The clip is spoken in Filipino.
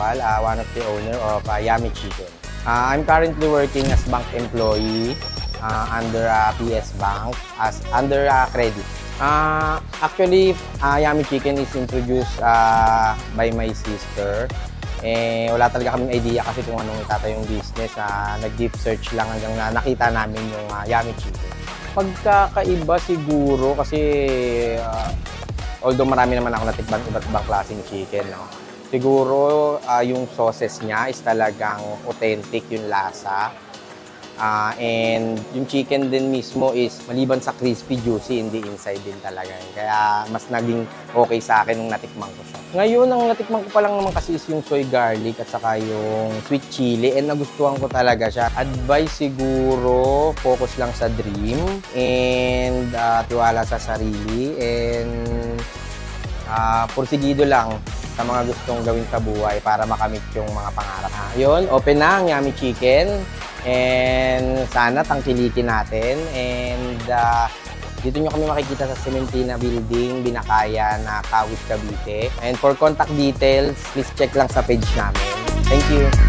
Pascual, one of the owner of Yummy Chicken. I'm currently working as bank employee under PS Bank as under credit. Actually, Yummy Chicken is introduced by my sister. Wala talaga kaming idea kasi kung anong itatayong business. Nag-deep search lang hanggang nakita namin yung Yummy Chicken. Pagkakaiba siguro kasi although marami naman ako natikman iba't ibang klaseng chicken, no? Siguro yung sauces niya is talagang authentic yung lasa. And yung chicken din mismo is maliban sa crispy, juicy, hindi inside din talaga. Kaya mas naging okay sa akin nung natikman ko siya. Ngayon, ang natikman ko pa lang naman kasi is yung soy garlic at saka yung sweet chili. And nagustuhan ko talaga siya. Advice siguro, focus lang sa dream and tiwala sa sarili. And porsigido lang sa mga gustong gawin sa buhay para makamit yung mga pangarap. Yun, open na ang Yummy Chicken. And sana tangkilikin natin. And dito nyo kami makikita sa Cementina Building, Binakayan, Kawit, Cavite. And for contact details, please check lang sa page namin. Thank you!